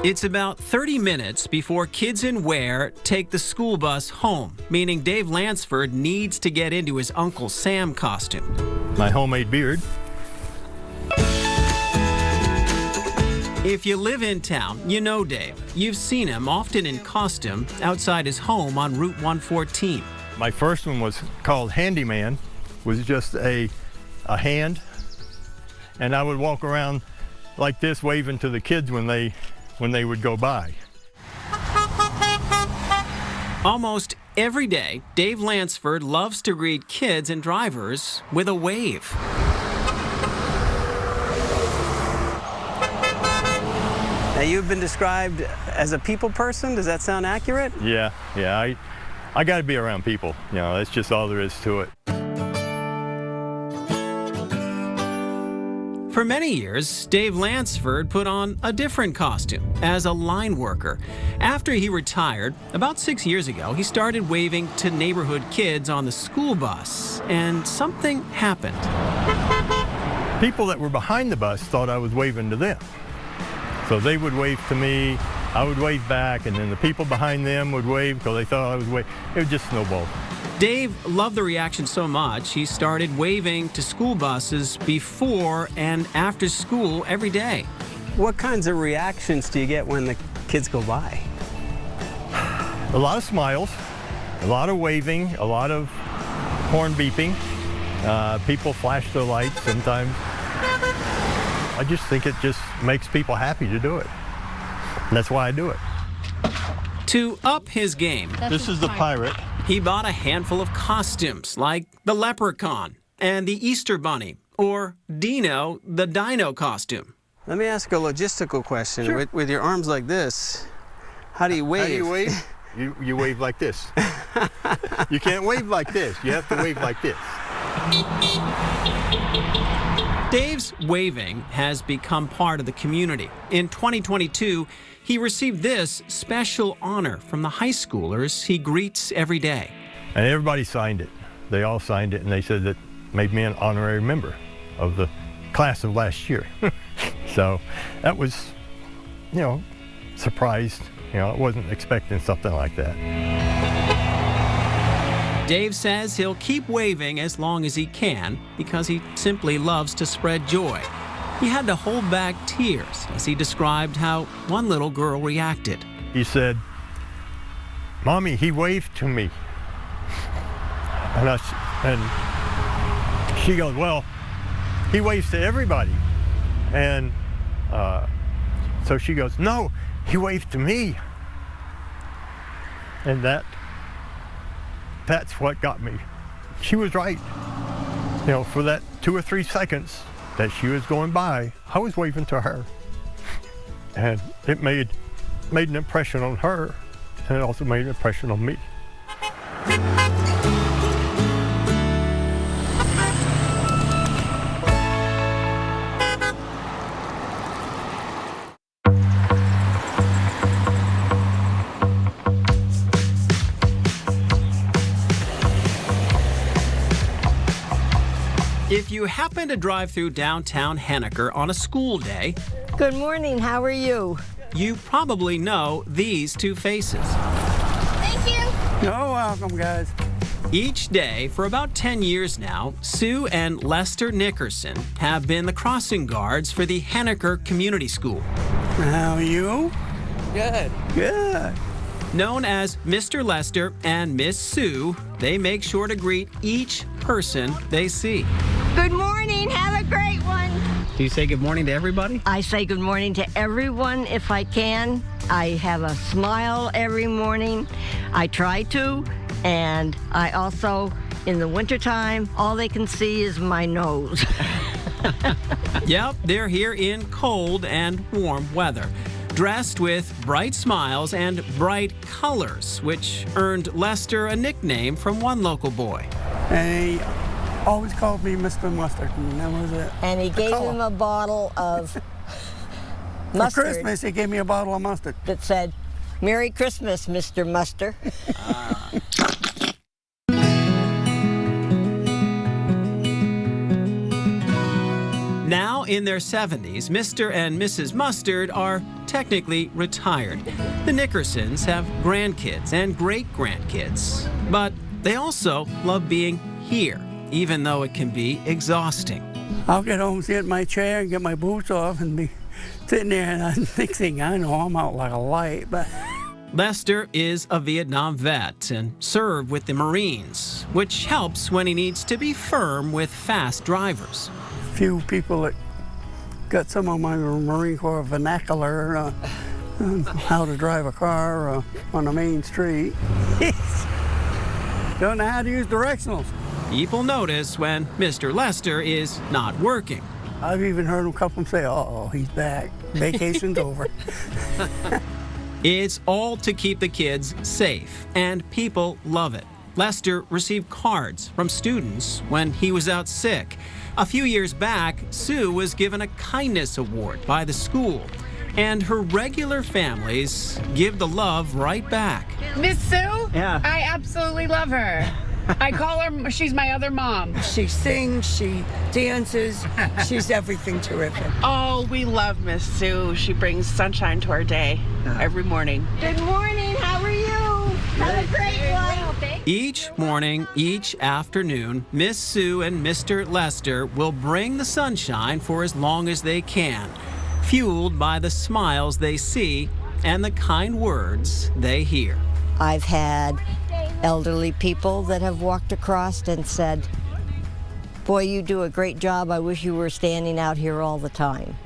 It's about 30 minutes before kids in Ware take the school bus home, meaning Dave Lansford needs to get into his Uncle Sam costume. My homemade beard. If you live in town, you know Dave. You've seen him often in costume outside his home on Route 114. My first one was called Handyman. It was just a hand, and I would walk around like this waving to the kids when they would go by. Almost every day, Dave Lansford loves to greet kids and drivers with a wave. Now, you've been described as a people person. Does that sound accurate? Yeah, I got to be around people. You know, that's just all there is to it. For many years, Dave Lansford put on a different costume as a line worker. After he retired, about 6 years ago, he started waving to neighborhood kids on the school bus, and something happened. People that were behind the bus thought I was waving to them. So they would wave to me, I would wave back, and then the people behind them would wave because they thought I was waving. It would just snowball. Dave loved the reaction so much, he started waving to school buses before and after school every day. What kinds of reactions do you get when the kids go by? A lot of smiles, a lot of waving, a lot of horn beeping. People flash their lights sometimes. I just think it just makes people happy to do it. And that's why I do it. To up his game, This is the pirate. he bought a handful of costumes like the Leprechaun and the Easter Bunny, or Dino, the Dino costume. Let me ask a logistical question. Sure. With your arms like this, how do you wave? How do you wave? You wave like this. You can't wave like this. You have to wave like this. Dave's waving has become part of the community. In 2022, he received this special honor from the high schoolers he greets every day. And everybody signed it. They all signed it, and they said that made me an honorary member of the class of last year. So that was, surprised. I wasn't expecting something like that. Dave says he'll keep waving as long as he can because he simply loves to spread joy. He had to hold back tears as he described how one little girl reacted. He said, "Mommy, he waved to me." And she goes, "Well, he waves to everybody." And so she goes, "No, he waved to me." And that's what got me. She was right. For that 2 or 3 seconds that she was going by, I was waving to her. And it made an impression on her, and it also made an impression on me. If you happen to drive through downtown Henniker on a school day, Good morning, how are you? you probably know these two faces. Thank you. You're welcome, guys. Each day, for about 10 years now, Sue and Lester Nickerson have been the crossing guards for the Henniker Community School. How are you? Good. Good. Known as Mr. Lester and Miss Sue, they make sure to greet each person they see. Good morning, have a great one. Do you say good morning to everybody? I say good morning to everyone if I can. I have a smile every morning. I try to, and I also, in the wintertime, all they can see is my nose. Yep, they're here in cold and warm weather, dressed with bright smiles and bright colors, which earned Lester a nickname from one local boy. He always called me Mr. Mustard, and that was it. And he gave him a bottle of For mustard Christmas, he gave me a bottle of mustard. that said, "Merry Christmas, Mr. Muster." Now Now in their 70s, Mr. and Mrs. Mustard are technically retired. The Nickersons have grandkids and great-grandkids, but they also love being here, even though it can be exhausting. I'll get home, sit in my chair, and get my boots off, and be sitting there, and next thing I know, I'm out like a light. But Lester is a Vietnam vet and served with the Marines, which helps when he needs to be firm with fast drivers. few people that got some of my Marine Corps vernacular on how to drive a car on a main street. Don't know how to use directionals. People notice when Mr. Lester is not working. I've even heard a couple of them say, "Uh-oh, he's back. Vacation's over." It's all to keep the kids safe, and people love it. Lester received cards from students when he was out sick. A few years back, Sue was given a kindness award by the school, and her regular families give the love right back. Miss Sue? Yeah. I absolutely love her. I call her, she's my other mom. She sings, she dances, she's everything terrific. Oh, we love Miss Sue. She brings sunshine to our day every morning. Good morning. How are you? Have a great one. Each morning, each afternoon, Miss Sue and Mr. Lester will bring the sunshine for as long as they can, fueled by the smiles they see and the kind words they hear. I've had elderly people that have walked across and said, "Boy, you do a great job. I wish you were standing out here all the time."